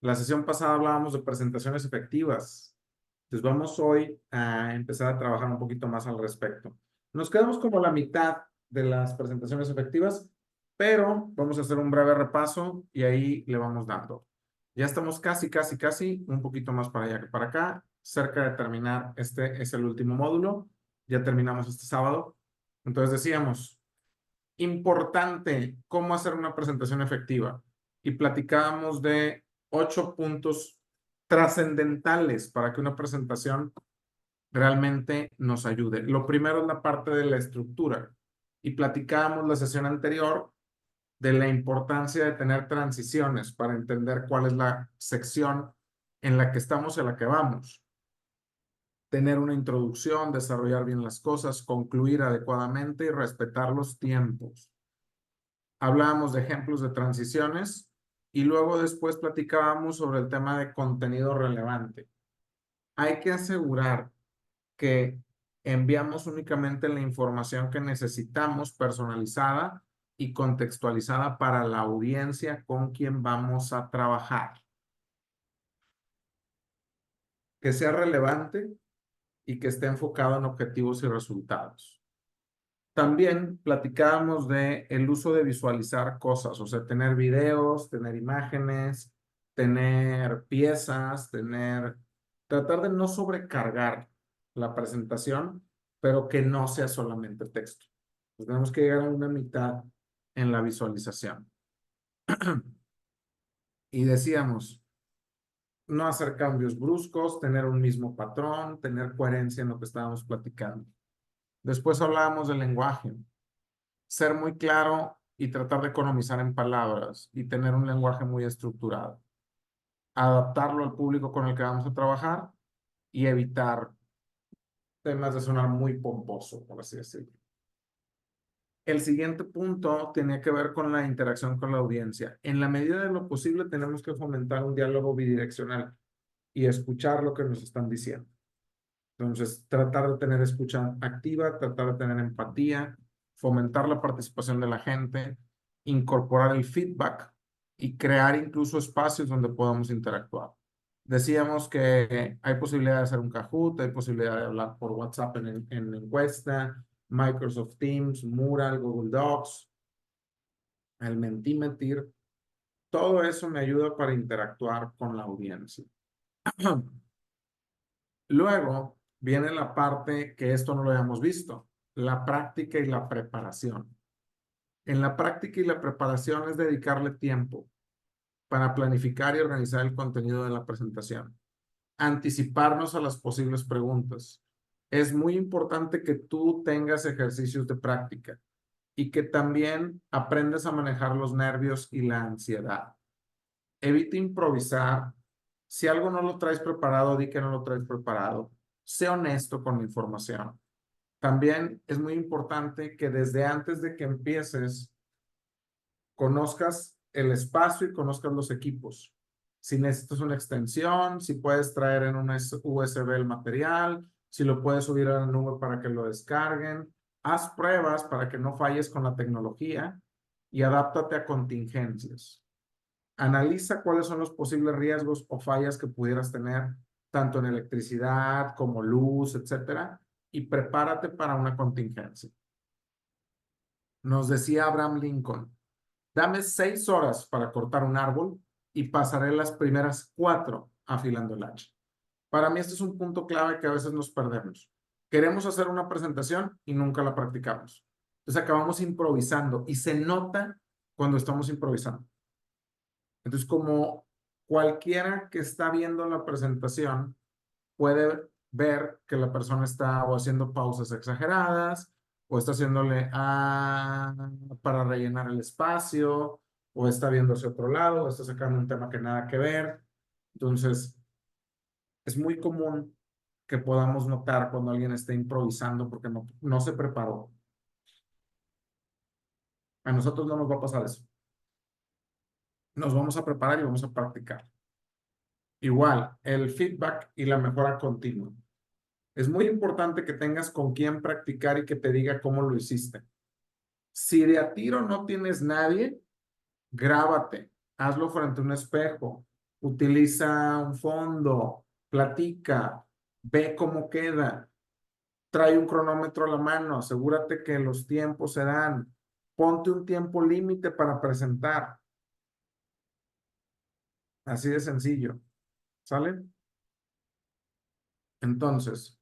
La sesión pasada hablábamos de presentaciones efectivas. Entonces vamos hoy a empezar a trabajar un poquito más al respecto. Nos quedamos como a la mitad de las presentaciones efectivas, pero vamos a hacer un breve repaso y ahí le vamos dando. Ya estamos casi, un poquito más para allá que para acá, cerca de terminar. Este es el último módulo. Ya terminamos este sábado. Entonces decíamos, importante, cómo hacer una presentación efectiva. Y platicábamos de 8 puntos trascendentales para que una presentación realmente nos ayude. Lo primero es la parte de la estructura. Y platicábamos la sesión anterior de la importancia de tener transiciones para entender cuál es la sección en la que estamos y a la que vamos. Tener una introducción, desarrollar bien las cosas, concluir adecuadamente y respetar los tiempos. Hablábamos de ejemplos de transiciones y luego después platicábamos sobre el tema de contenido relevante. Hay que asegurar que enviamos únicamente la información que necesitamos personalizada y contextualizada para la audiencia con quien vamos a trabajar. Que sea relevante y que esté enfocado en objetivos y resultados. También platicábamos de el uso de visualizar cosas, o sea, tener videos, tener imágenes, tener piezas, tratar de no sobrecargar la presentación, pero que no sea solamente texto. Pues tenemos que llegar a una mitad en la visualización. Y decíamos, no hacer cambios bruscos, tener un mismo patrón, tener coherencia en lo que estábamos platicando. Después hablábamos del lenguaje. Ser muy claro y tratar de economizar en palabras y tener un lenguaje muy estructurado. Adaptarlo al público con el que vamos a trabajar y evitar temas de sonar muy pomposo, por así decirlo. El siguiente punto tenía que ver con la interacción con la audiencia. En la medida de lo posible tenemos que fomentar un diálogo bidireccional y escuchar lo que nos están diciendo. Entonces, tratar de tener escucha activa, tratar de tener empatía, fomentar la participación de la gente, incorporar el feedback y crear incluso espacios donde podamos interactuar. Decíamos que hay posibilidad de hacer un Kahoot, hay posibilidad de hablar por WhatsApp en encuesta, Microsoft Teams, Mural, Google Docs, el Mentimeter. Todo eso me ayuda para interactuar con la audiencia. Luego viene la parte que esto no lo habíamos visto, la práctica y la preparación. En la práctica y la preparación es dedicarle tiempo para planificar y organizar el contenido de la presentación, anticiparnos a las posibles preguntas. Es muy importante que tú tengas ejercicios de práctica y que también aprendas a manejar los nervios y la ansiedad. Evita improvisar. Si algo no lo traes preparado, di que no lo traes preparado. Sé honesto con la información. También es muy importante que desde antes de que empieces, conozcas el espacio y conozcas los equipos. Si necesitas una extensión, si puedes traer en una USB el material, si lo puedes subir a la nube para que lo descarguen. Haz pruebas para que no falles con la tecnología y adáptate a contingencias. Analiza cuáles son los posibles riesgos o fallas que pudieras tener, tanto en electricidad como luz, etcétera, y prepárate para una contingencia. Nos decía Abraham Lincoln, dame 6 horas para cortar un árbol y pasaré las primeras 4 afilando el hacha. Para mí este es un punto clave que a veces nos perdemos. Queremos hacer una presentación y nunca la practicamos. Entonces acabamos improvisando y se nota cuando estamos improvisando. Entonces, como cualquiera que está viendo la presentación puede ver que la persona está o haciendo pausas exageradas, o está haciéndole para rellenar el espacio, o está viendo hacia otro lado, o está sacando un tema que nada que ver. Entonces, es muy común que podamos notar cuando alguien está improvisando porque no se preparó. A nosotros no nos va a pasar eso. Nos vamos a preparar y vamos a practicar. Igual, el feedback y la mejora continua. Es muy importante que tengas con quién practicar y que te diga cómo lo hiciste. Si de a tiro no tienes nadie, grábate, hazlo frente a un espejo utiliza un fondo, platica, ve cómo queda, trae un cronómetro a la mano, asegúrate que los tiempos se dan, ponte un tiempo límite para presentar, así de sencillo, ¿sale? Entonces,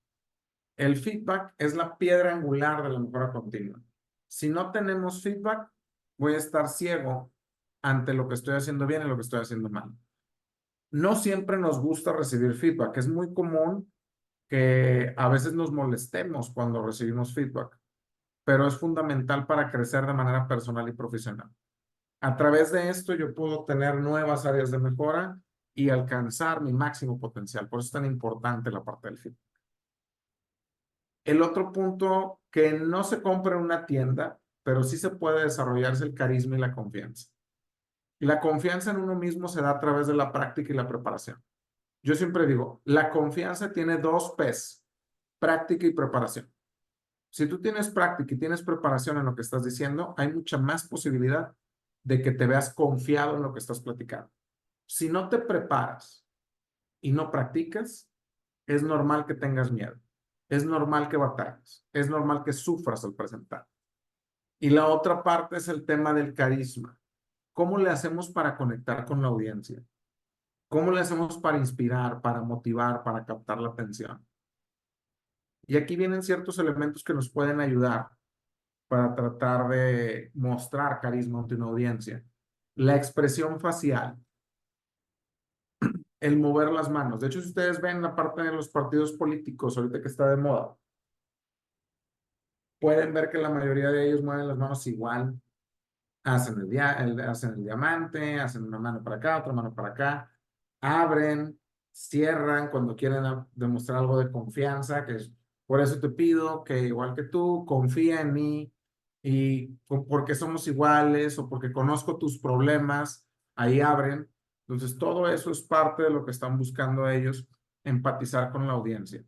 el feedback es la piedra angular de la mejora continua. Si no tenemos feedback, voy a estar ciego ante lo que estoy haciendo bien y lo que estoy haciendo mal. No siempre nos gusta recibir feedback. Es muy común que a veces nos molestemos cuando recibimos feedback, pero es fundamental para crecer de manera personal y profesional. A través de esto yo puedo tener nuevas áreas de mejora y alcanzar mi máximo potencial. Por eso es tan importante la parte del feedback. El otro punto que no se compra en una tienda, pero sí se puede desarrollar es el carisma y la confianza. Y la confianza en uno mismo se da a través de la práctica y la preparación. Yo siempre digo, la confianza tiene dos P's, práctica y preparación. Si tú tienes práctica y tienes preparación en lo que estás diciendo, hay mucha más posibilidad de que te veas confiado en lo que estás platicando. Si no te preparas y no practicas, es normal que tengas miedo. Es normal que batalles. Es normal que sufras al presentar. Y la otra parte es el tema del carisma. ¿Cómo le hacemos para conectar con la audiencia? ¿Cómo le hacemos para inspirar, para motivar, para captar la atención? Y aquí vienen ciertos elementos que nos pueden ayudar para tratar de mostrar carisma ante una audiencia. La expresión facial, el mover las manos. De hecho, si ustedes ven la parte de los partidos políticos, ahorita que está de moda, pueden ver que la mayoría de ellos mueven las manos igual. Hacen el diamante, hacen una mano para acá, otra mano para acá, abren, cierran cuando quieren demostrar algo de confianza, que es, por eso te pido que igual que tú, confía en mí y porque somos iguales o porque conozco tus problemas, ahí abren. Entonces, todo eso es parte de lo que están buscando ellos, empatizar con la audiencia,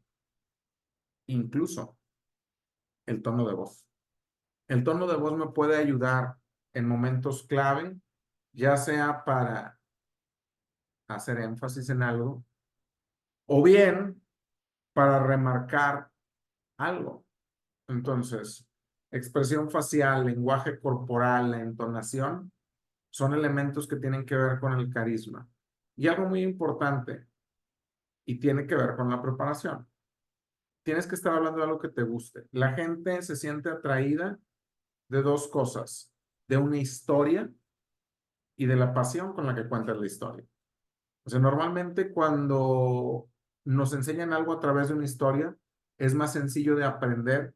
incluso el tono de voz. El tono de voz me puede ayudar en momentos clave, ya sea para hacer énfasis en algo o bien para remarcar algo. Entonces, expresión facial, lenguaje corporal, la entonación, son elementos que tienen que ver con el carisma. Y algo muy importante, y tiene que ver con la preparación. Tienes que estar hablando de algo que te guste. La gente se siente atraída de dos cosas, de una historia y de la pasión con la que cuentas la historia. O sea, normalmente cuando nos enseñan algo a través de una historia, es más sencillo de aprender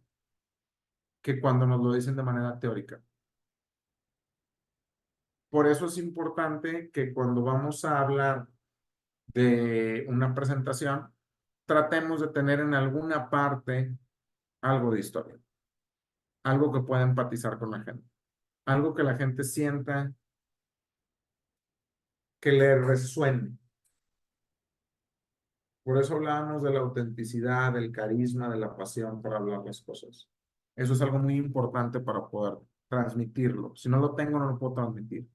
que cuando nos lo dicen de manera teórica. Por eso es importante que cuando vamos a hablar de una presentación, tratemos de tener en alguna parte algo de historia, algo que pueda empatizar con la gente, algo que la gente sienta que le resuene. Por eso hablábamos de la autenticidad, del carisma, de la pasión para hablar las cosas. Eso es algo muy importante para poder transmitirlo. Si no lo tengo, no lo puedo transmitir.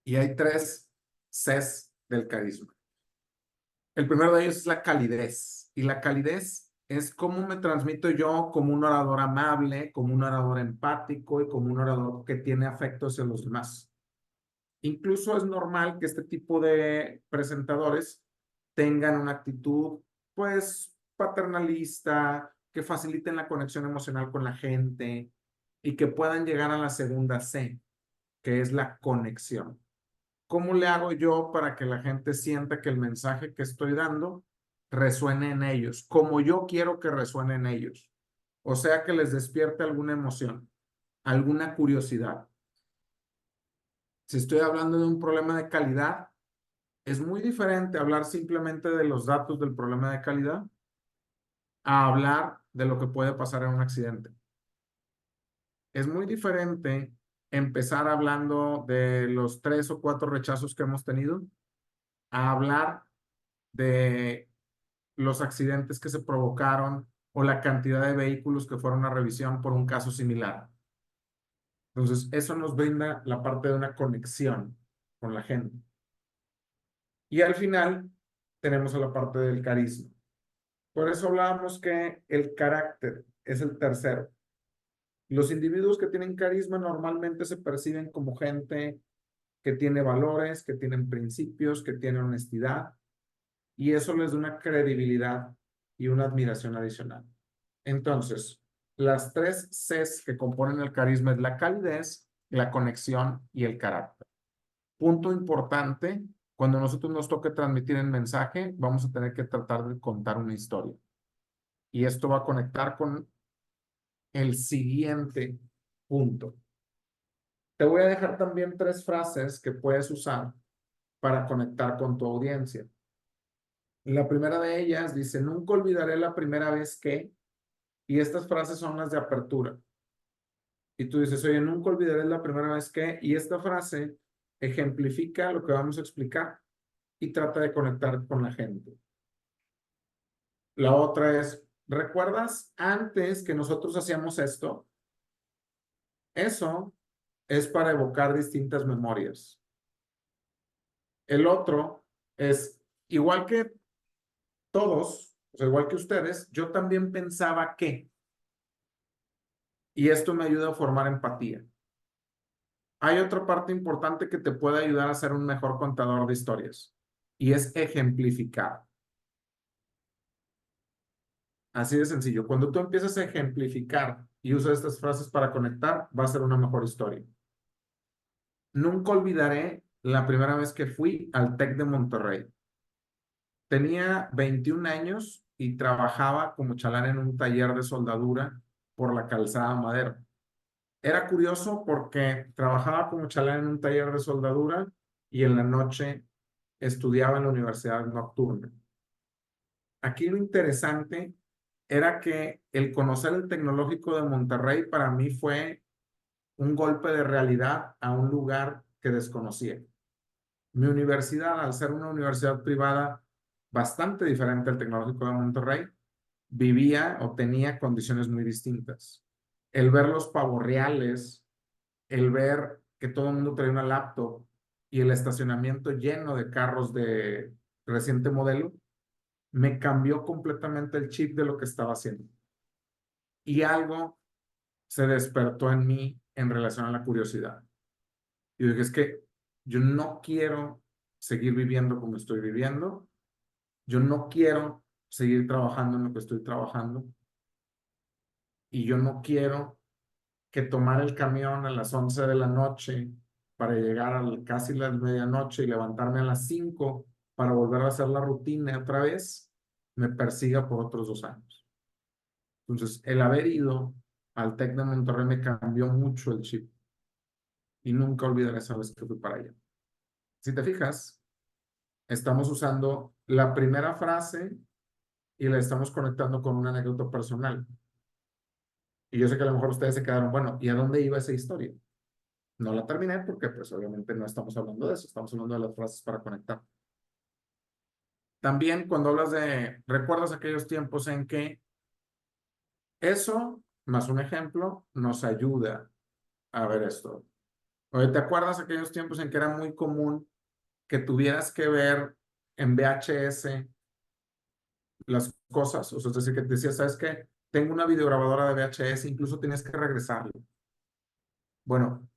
Y hay tres Cs del carisma. El primero de ellos es la calidez. Y la calidez es cómo me transmito yo como un orador amable, como un orador empático y como un orador que tiene afecto hacia los demás. Incluso es normal que este tipo de presentadores tengan una actitud, pues, paternalista, que faciliten la conexión emocional con la gente y que puedan llegar a la segunda C, que es la conexión. ¿Cómo le hago yo para que la gente sienta que el mensaje que estoy dando resuene en ellos, como yo quiero que resuene en ellos? O sea, que les despierte alguna emoción, alguna curiosidad. Si estoy hablando de un problema de calidad, es muy diferente hablar simplemente de los datos del problema de calidad a hablar de lo que puede pasar en un accidente. Es muy diferente empezar hablando de los 3 o 4 rechazos que hemos tenido a hablar de los accidentes que se provocaron o la cantidad de vehículos que fueron a revisión por un caso similar. Entonces, eso nos brinda la parte de una conexión con la gente. Y al final tenemos a la parte del carisma. Por eso hablábamos que el carácter es el tercero. Los individuos que tienen carisma normalmente se perciben como gente que tiene valores, que tienen principios, que tiene honestidad, y eso les da una credibilidad y una admiración adicional. Entonces, las tres Cs que componen el carisma es la calidez, la conexión y el carácter. Punto importante, cuando nosotros nos toque transmitir el mensaje, vamos a tener que tratar de contar una historia. Y esto va a conectar con el siguiente punto. Te voy a dejar también tres frases que puedes usar para conectar con tu audiencia. La primera de ellas dice, nunca olvidaré la primera vez que, y estas frases son las de apertura. Y tú dices, oye, nunca olvidaré la primera vez que, y esta frase ejemplifica lo que vamos a explicar y trata de conectar con la gente. La otra es, ¿recuerdas antes que nosotros hacíamos esto? Eso es para evocar distintas memorias. El otro es, igual que todos, o sea, igual que ustedes, yo también pensaba que, y esto me ayuda a formar empatía. Hay otra parte importante que te puede ayudar a ser un mejor contador de historias, y es ejemplificar. Así de sencillo. Cuando tú empiezas a ejemplificar y usas estas frases para conectar, va a ser una mejor historia. Nunca olvidaré la primera vez que fui al TEC de Monterrey. Tenía 21 años y trabajaba como chalán en un taller de soldadura por la Calzada Madero. Era curioso porque trabajaba como chalán en un taller de soldadura y en la noche estudiaba en la universidad nocturna. Aquí lo interesante era que el conocer el Tecnológico de Monterrey para mí fue un golpe de realidad a un lugar que desconocía. Mi universidad, al ser una universidad privada bastante diferente al Tecnológico de Monterrey, vivía o tenía condiciones muy distintas. El ver los pavos reales, el ver que todo el mundo traía una laptop y el estacionamiento lleno de carros de reciente modelo, me cambió completamente el chip de lo que estaba haciendo. Y algo se despertó en mí en relación a la curiosidad. Y dije, es que yo no quiero seguir viviendo como estoy viviendo, yo no quiero seguir trabajando en lo que estoy trabajando y yo no quiero que tomar el camión a las 11 de la noche para llegar a casi las medianoche y levantarme a las 5 para volver a hacer la rutina otra vez, me persiga por otros 2 años. Entonces, el haber ido al TEC de Monterrey me cambió mucho el chip y nunca olvidaré esa vez que fui para allá. Si te fijas, estamos usando la primera frase y la estamos conectando con una anécdota personal. Y yo sé que a lo mejor ustedes se quedaron, bueno, ¿y a dónde iba esa historia? No la terminé porque pues obviamente no estamos hablando de eso, estamos hablando de las frases para conectar. También cuando hablas de, ¿recuerdas aquellos tiempos en que eso, más un ejemplo, nos ayuda a ver esto? Oye, ¿te acuerdas aquellos tiempos en que era muy común que tuvieras que ver en VHS las cosas? O sea, es decir, que te decías, ¿sabes qué? Tengo una videograbadora de VHS, incluso tienes que regresarlo. Bueno,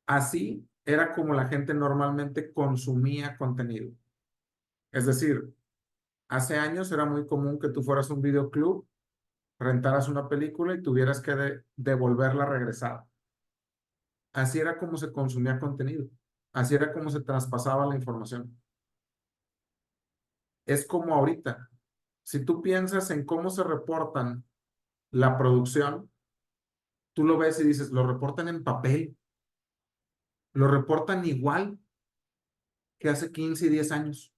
así era como la gente normalmente consumía contenido. Es decir, hace años era muy común que tú fueras a un videoclub, rentaras una película y tuvieras que devolverla regresada. Así era como se consumía contenido. Así era como se traspasaba la información. Es como ahorita. Si tú piensas en cómo se reportan la producción, tú lo ves y dices, lo reportan en papel, lo reportan igual que hace 15 y 10 años.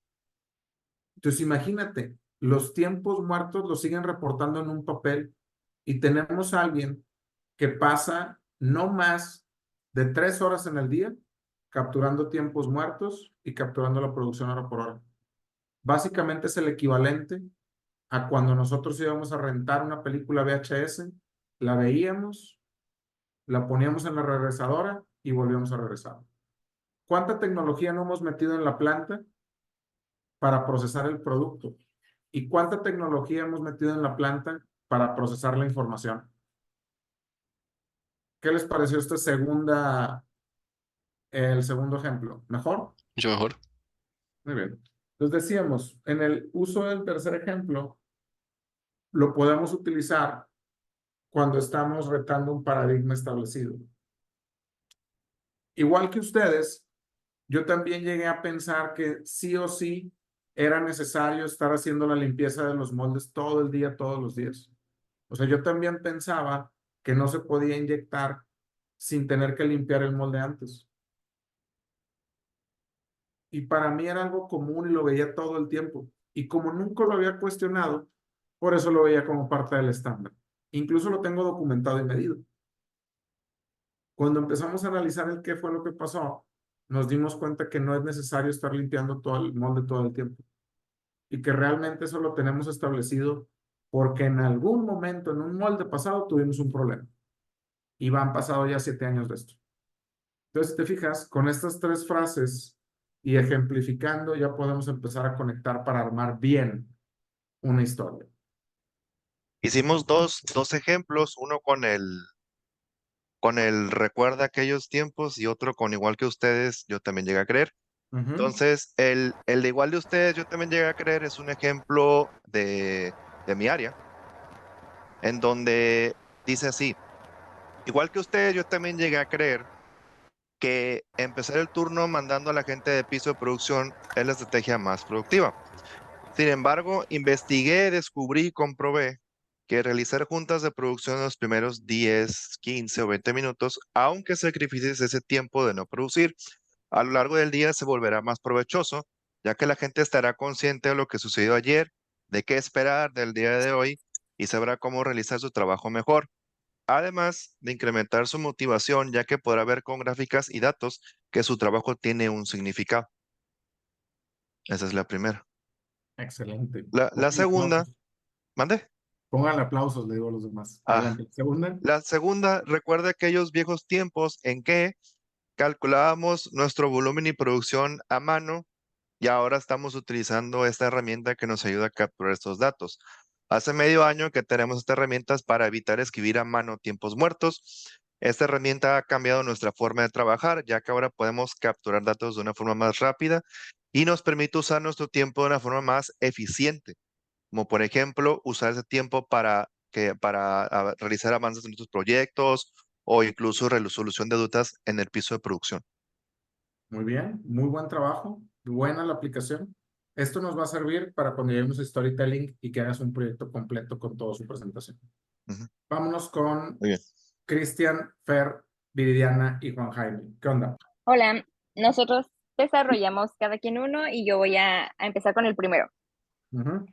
Entonces imagínate, los tiempos muertos los siguen reportando en un papel y tenemos a alguien que pasa no más de 3 horas en el día capturando tiempos muertos y capturando la producción hora por hora. Básicamente es el equivalente a cuando nosotros íbamos a rentar una película VHS, la veíamos, la poníamos en la regresadora y volvíamos a regresar. ¿Cuánta tecnología no hemos metido en la planta para procesar el producto. ¿Y cuánta tecnología hemos metido en la planta para procesar la información? ¿Qué les pareció el segundo ejemplo? ¿Mejor? Mucho mejor. Muy bien. Entonces decíamos, en el uso del tercer ejemplo, lo podemos utilizar cuando estamos retando un paradigma establecido. Igual que ustedes, yo también llegué a pensar que sí o sí era necesario estar haciendo la limpieza de los moldes todo el día, todos los días. O sea, yo también pensaba que no se podía inyectar sin tener que limpiar el molde antes. Y para mí era algo común y lo veía todo el tiempo. Y como nunca lo había cuestionado, por eso lo veía como parte del estándar. Incluso lo tengo documentado y medido. Cuando empezamos a analizar el qué fue lo que pasó, nos dimos cuenta que no es necesario estar limpiando todo el molde todo el tiempo y que realmente eso lo tenemos establecido porque en algún momento, en un molde pasado, tuvimos un problema y van pasado ya 7 años de esto. Entonces, si te fijas, con estas tres frases y ejemplificando, ya podemos empezar a conectar para armar bien una historia. Hicimos dos ejemplos, uno con el recuerda aquellos tiempos y otro con igual que ustedes, yo también llegué a creer. Ujú. Entonces, el de igual de ustedes, yo también llegué a creer, es un ejemplo de mi área, en donde dice así, igual que ustedes, yo también llegué a creer que empezar el turno mandando a la gente de piso de producción es la estrategia más productiva. Sin embargo, investigué, descubrí y comprobé que realizar juntas de producción en los primeros 10, 15 o 20 minutos, aunque sacrifices ese tiempo de no producir, a lo largo del día se volverá más provechoso, ya que la gente estará consciente de lo que sucedió ayer, de qué esperar del día de hoy y sabrá cómo realizar su trabajo mejor. Además de incrementar su motivación, ya que podrá ver con gráficas y datos que su trabajo tiene un significado. Esa es la primera. Excelente. La Pónganle segunda, aplausos. ¿mande? Pónganle aplausos, le digo a los demás. Ah, Adelante. Segunda. la segunda, recuerda aquellos viejos tiempos en que calculábamos nuestro volumen y producción a mano y ahora estamos utilizando esta herramienta que nos ayuda a capturar estos datos. Hace medio año que tenemos estas herramientas para evitar escribir a mano tiempos muertos. Esta herramienta ha cambiado nuestra forma de trabajar, ya que ahora podemos capturar datos de una forma más rápida y nos permite usar nuestro tiempo de una forma más eficiente, como por ejemplo usar ese tiempo para realizar avances en nuestros proyectos o incluso resolución de dudas en el piso de producción. Muy bien. Muy buen trabajo. Buena la aplicación. Esto nos va a servir para cuando lleguemos a Storytelling y que hagas un proyecto completo con toda su presentación. Ujú. Vámonos con Muy bien. Cristian, Fer, Viridiana y Juan Jaime. ¿Qué onda? Hola, nosotros desarrollamos cada quien uno y yo voy a empezar con el primero. Ujú.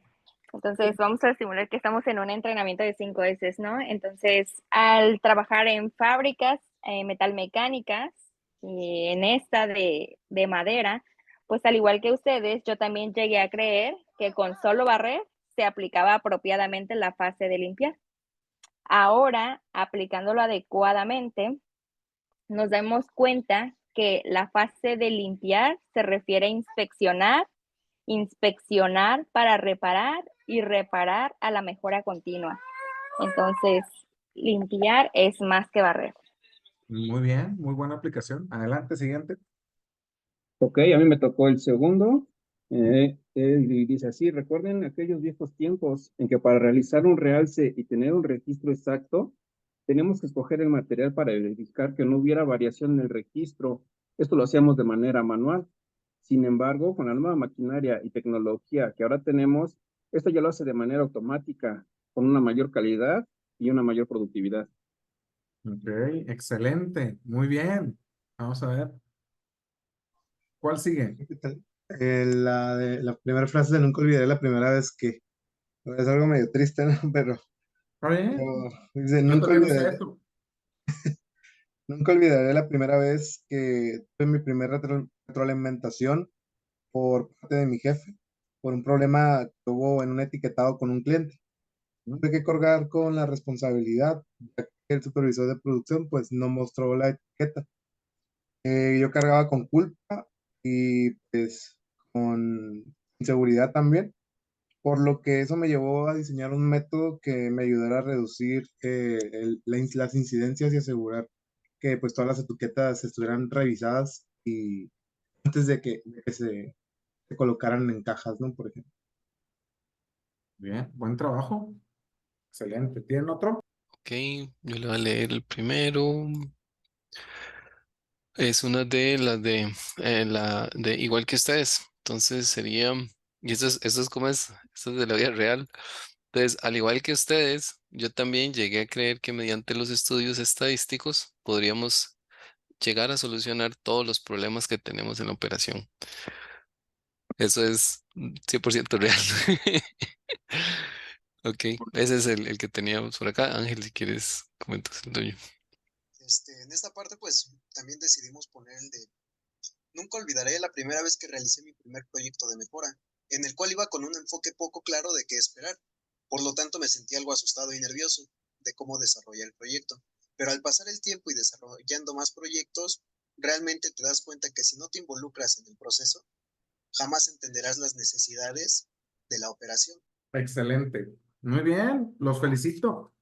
Entonces, vamos a simular que estamos en un entrenamiento de 5 S, ¿no? Entonces, al trabajar en fábricas metalmecánicas y en esta de madera, pues al igual que ustedes, yo también llegué a creer que con solo barrer se aplicaba apropiadamente la fase de limpiar. Ahora, aplicándolo adecuadamente, nos damos cuenta que la fase de limpiar se refiere a inspeccionar, inspeccionar para reparar y reparar a la mejora continua. Entonces, limpiar es más que barrer. Muy bien, muy buena aplicación. Adelante, siguiente. Ok, a mí me tocó el segundo. Y dice así, recuerden aquellos viejos tiempos en que para realizar un realce y tener un registro exacto, teníamos que escoger el material para verificar que no hubiera variación en el registro. Esto lo hacíamos de manera manual. Sin embargo, con la nueva maquinaria y tecnología que ahora tenemos, esto ya lo hace de manera automática, con una mayor calidad y una mayor productividad. Ok, excelente. Muy bien. Vamos a ver. ¿Cuál sigue? ¿Qué tal? La primera frase de nunca olvidaré la primera vez que es algo medio triste, ¿no? ¿Está Pero bien? dice, Yo también usé esto. nunca olvidaré la primera vez que tuve mi primera retroalimentación por parte de mi jefe, por un problema que hubo en un etiquetado con un cliente. Tuve que cargar con la responsabilidad, ya que el supervisor de producción pues no mostró la etiqueta. Yo cargaba con culpa y pues con inseguridad también, por lo que eso me llevó a diseñar un método que me ayudara a reducir las incidencias y asegurar que pues todas las etiquetas estuvieran revisadas y antes de que se colocaran en cajas, ¿no? Por ejemplo. Bien, buen trabajo. Excelente. ¿Tienen otro? Ok, yo le voy a leer el primero. Es una de las de igual que ustedes. Entonces sería, y esto es como es, esto es de la vida real. Entonces, al igual que ustedes, yo también llegué a creer que mediante los estudios estadísticos podríamos llegar a solucionar todos los problemas que tenemos en la operación. Eso es 100% real. Ok, ese es el que teníamos por acá. Ángel, si quieres, comentas el tuyo. En esta parte, pues también decidimos poner el de nunca olvidaré la primera vez que realicé mi primer proyecto de mejora, en el cual iba con un enfoque poco claro de qué esperar. Por lo tanto, me sentí algo asustado y nervioso de cómo desarrollar el proyecto. Pero al pasar el tiempo y desarrollando más proyectos, realmente te das cuenta que si no te involucras en el proceso, jamás entenderás las necesidades de la operación. Excelente. Muy bien, los felicito.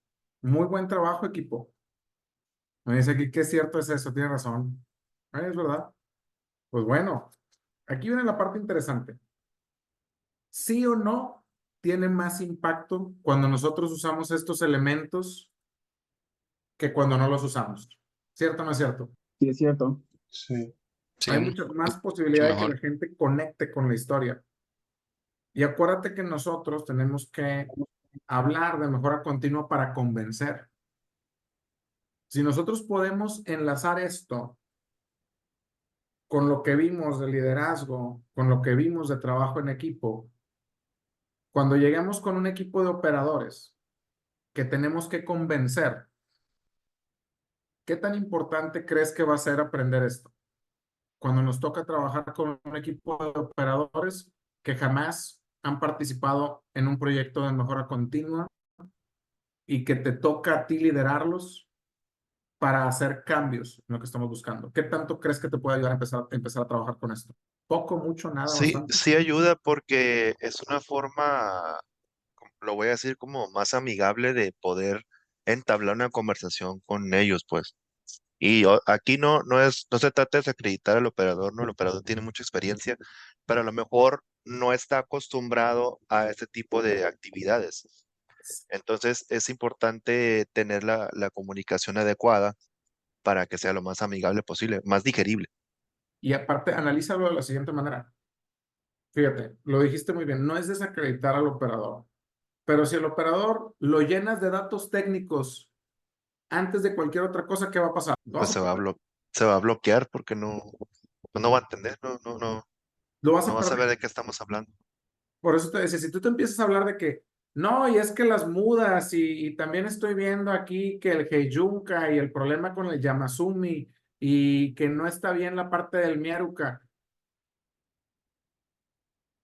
Muy buen trabajo, equipo. Me dice aquí que es cierto es eso, tiene razón. Es verdad. Pues bueno, aquí viene la parte interesante. ¿Sí o no tiene más impacto cuando nosotros usamos estos elementos que cuando no los usamos? ¿Cierto o no es cierto? Sí, es cierto. Sí. Sí, Hay mucha más mucho posibilidad de que mejor. la gente conecte con la historia. Y acuérdate que nosotros tenemos que hablar de mejora continua para convencer. Si nosotros podemos enlazar esto con lo que vimos de liderazgo, con lo que vimos de trabajo en equipo, cuando lleguemos con un equipo de operadores que tenemos que convencer, ¿qué tan importante crees que va a ser aprender esto? Cuando nos toca trabajar con un equipo de operadores que jamás han participado en un proyecto de mejora continua y que te toca a ti liderarlos para hacer cambios en lo que estamos buscando. ¿Qué tanto crees que te puede ayudar a empezar a trabajar con esto? Poco, mucho, nada, Sí, bastante. sí ayuda porque es una forma, lo voy a decir como más amigable de poder entablar una conversación con ellos, pues. Y aquí no se trata de desacreditar al operador, ¿no? El operador tiene mucha experiencia, pero a lo mejor no está acostumbrado a este tipo de actividades. Entonces es importante tener la comunicación adecuada para que sea lo más amigable posible, más digerible. Y aparte, analízalo de la siguiente manera. Fíjate, lo dijiste muy bien, no es desacreditar al operador, pero si el operador lo llenas de datos técnicos antes de cualquier otra cosa, ¿qué va a pasar? Lo Pues vas a perder. se va a bloquear porque no va a entender, Lo vas no a va a saber perder. de qué estamos hablando. Por eso te decía, si tú te empiezas a hablar de que, no, y es que las mudas, y también estoy viendo aquí que el Heiyunka y el problema con el Yamasumi, y que no está bien la parte del Miaruka.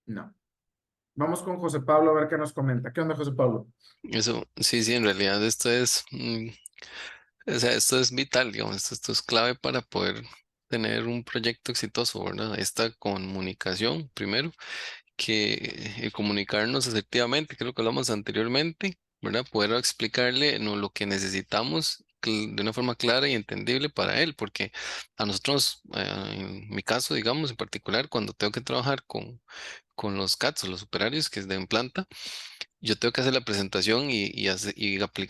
No. Vamos con José Pablo a ver qué nos comenta. ¿Qué onda, José Pablo? Eso, sí, sí, en realidad esto es, o sea, esto es vital, digamos, esto es clave para poder tener un proyecto exitoso, ¿verdad? Esta comunicación, primero, que comunicarnos asertivamente, que es lo que hablamos anteriormente, ¿verdad? Poder explicarle lo que necesitamos de una forma clara y entendible para él, porque a nosotros, en mi caso, digamos, en particular, cuando tengo que trabajar con los CATs o los operarios que es de en planta, yo tengo que hacer la presentación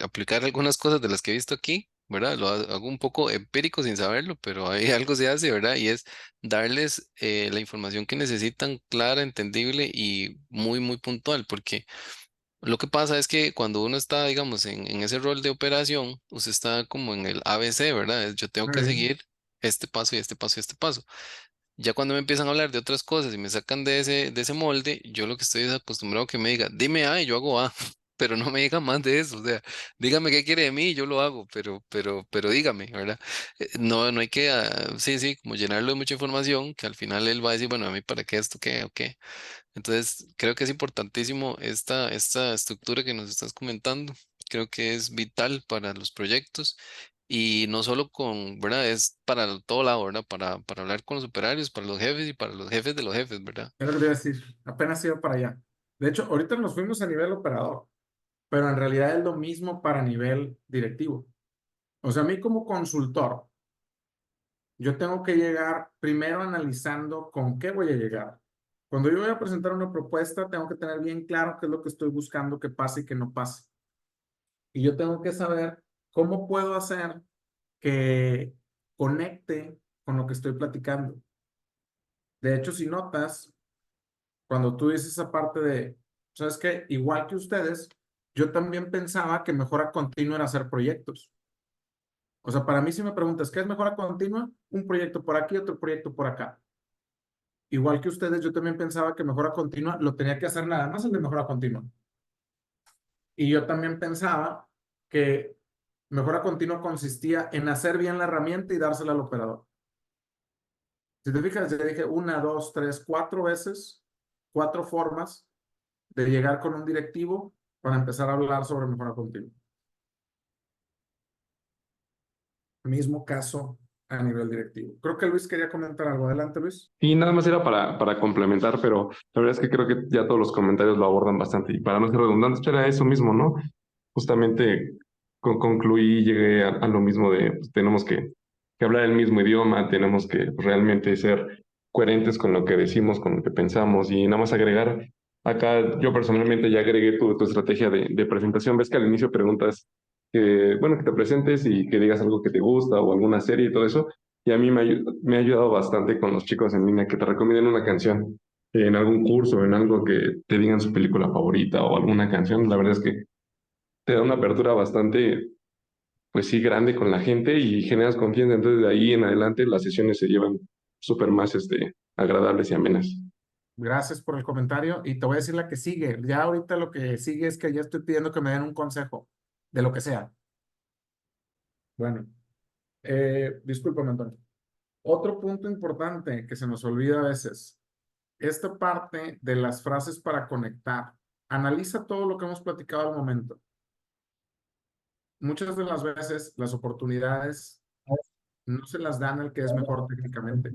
aplicar algunas cosas de las que he visto aquí, ¿verdad? Hago un poco empírico sin saberlo, pero ahí algo se hace, ¿verdad? Y es darles la información que necesitan clara, entendible y muy, muy puntual, porque lo que pasa es que cuando uno está, digamos, en ese rol de operación, usted está como en el ABC, ¿verdad? Yo tengo que Sí. seguir este paso y este paso y este paso. Ya cuando me empiezan a hablar de otras cosas y me sacan de ese molde, yo lo que estoy es acostumbrado a que me diga, dime A y yo hago A, pero no me diga más de eso, o sea, dígame qué quiere de mí y yo lo hago, pero dígame, ¿verdad? No hay que, sí, sí, como llenarlo de mucha información, que al final él va a decir, bueno, a mí para qué esto, qué, o qué. Entonces, creo que es importantísimo esta estructura que nos estás comentando, creo que es vital para los proyectos Y no solo con, ¿verdad? Es para todo lado, ¿verdad? Para hablar con los operarios, para los jefes y para los jefes de los jefes, ¿verdad? Es lo que te iba a decir, apenas iba para allá. De hecho, ahorita nos fuimos a nivel operador, pero en realidad es lo mismo para nivel directivo. O sea, a mí como consultor, yo tengo que llegar primero analizando con qué voy a llegar. Cuando yo voy a presentar una propuesta, tengo que tener bien claro qué es lo que estoy buscando que pase y que no pase. Y yo tengo que saber cómo puedo hacer que conecte con lo que estoy platicando. De hecho, si notas, cuando tú dices esa parte de, ¿sabes qué? Igual que ustedes, yo también pensaba que mejora continua era hacer proyectos. O sea, para mí si me preguntas, ¿qué es mejora continua? Un proyecto por aquí, otro proyecto por acá. Igual que ustedes, yo también pensaba que mejora continua lo tenía que hacer nada más el de mejora continua. Y yo también pensaba que mejora continua consistía en hacer bien la herramienta y dársela al operador. Si te fijas, ya dije una, dos, tres, cuatro veces, cuatro formas de llegar con un directivo para empezar a hablar sobre mejora continua. Mismo caso a nivel directivo. Creo que Luis quería comentar algo. Adelante, Luis. Y nada más era para complementar, pero la verdad es que creo que ya todos los comentarios lo abordan bastante. Y para no ser redundantes, era eso mismo, ¿no? Justamente concluí y llegué a lo mismo de pues, tenemos que hablar el mismo idioma, tenemos que realmente ser coherentes con lo que decimos, con lo que pensamos. Y nada más agregar, acá yo personalmente ya agregué tu estrategia de presentación. Ves que al inicio preguntas que, bueno, que te presentes y que digas algo que te gusta o alguna serie y todo eso. Y a mí me ha ayudado bastante con los chicos en línea que te recomienden una canción en algún curso, en algo que te digan su película favorita o alguna canción. La verdad es que te da una apertura bastante, pues sí, grande con la gente y generas confianza. Entonces, de ahí en adelante las sesiones se llevan súper más agradables y amenas. Gracias por el comentario y te voy a decir la que sigue. Ya ahorita lo que sigue es que ya estoy pidiendo que me den un consejo de lo que sea. Bueno, discúlpame, Antonio. Otro punto importante que se nos olvida a veces, esta parte de las frases para conectar. Analiza todo lo que hemos platicado al momento. Muchas de las veces las oportunidades no se las dan al que es mejor técnicamente.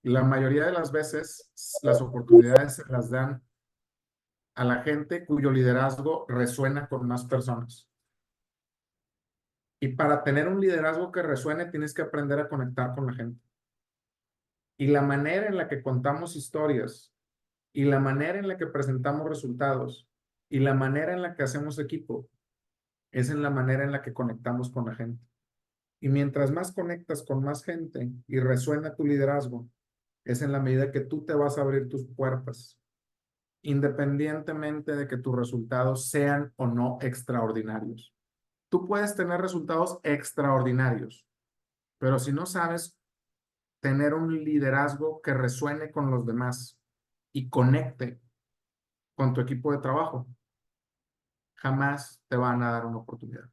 La mayoría de las veces las oportunidades se las dan a la gente cuyo liderazgo resuena con más personas. Y para tener un liderazgo que resuene, tienes que aprender a conectar con la gente. Y la manera en la que contamos historias, y la manera en la que presentamos resultados, y la manera en la que hacemos equipo, es en la manera en la que conectamos con la gente. Y mientras más conectas con más gente y resuena tu liderazgo, es en la medida que tú te vas a abrir tus puertas, independientemente de que tus resultados sean o no extraordinarios. Tú puedes tener resultados extraordinarios, pero si no sabes tener un liderazgo que resuene con los demás y conecte con tu equipo de trabajo, jamás te van a dar una oportunidad.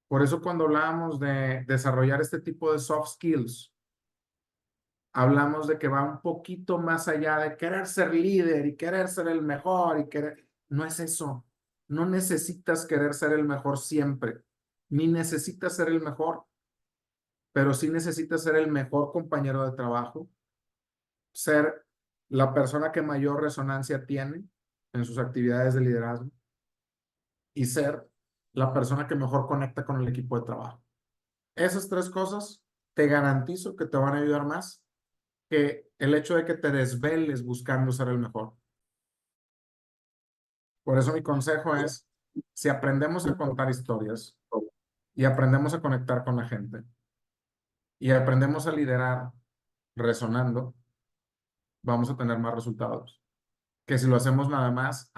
Por eso cuando hablamos de desarrollar este tipo de soft skills, hablamos de que va un poquito más allá de querer ser líder y querer ser el mejor y querer... No es eso. No necesitas querer ser el mejor siempre, ni necesitas ser el mejor, pero sí necesitas ser el mejor compañero de trabajo, ser la persona que mayor resonancia tiene en sus actividades de liderazgo y ser la persona que mejor conecta con el equipo de trabajo. Esas tres cosas te garantizo que te van a ayudar más que el hecho de que te desveles buscando ser el mejor. Por eso mi consejo es, si aprendemos a contar historias y aprendemos a conectar con la gente y aprendemos a liderar resonando, vamos a tener más resultados que si lo hacemos nada más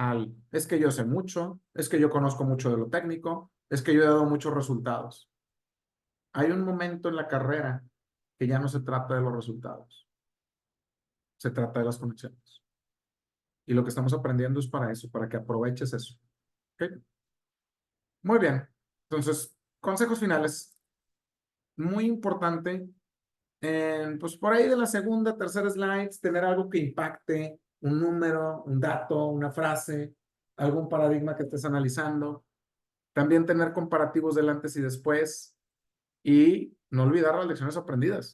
es que yo sé mucho, es que yo conozco mucho de lo técnico, es que yo he dado muchos resultados. Hay un momento en la carrera que ya no se trata de los resultados, se trata de las conexiones. Y lo que estamos aprendiendo es para eso, para que aproveches eso. ¿Ok? Muy bien. Entonces, consejos finales. Muy importante, pues por ahí de la segunda, tercera slides, tener algo que impacte, un número, un dato, una frase, algún paradigma que estés analizando. También tener comparativos del antes y después y no olvidar las lecciones aprendidas.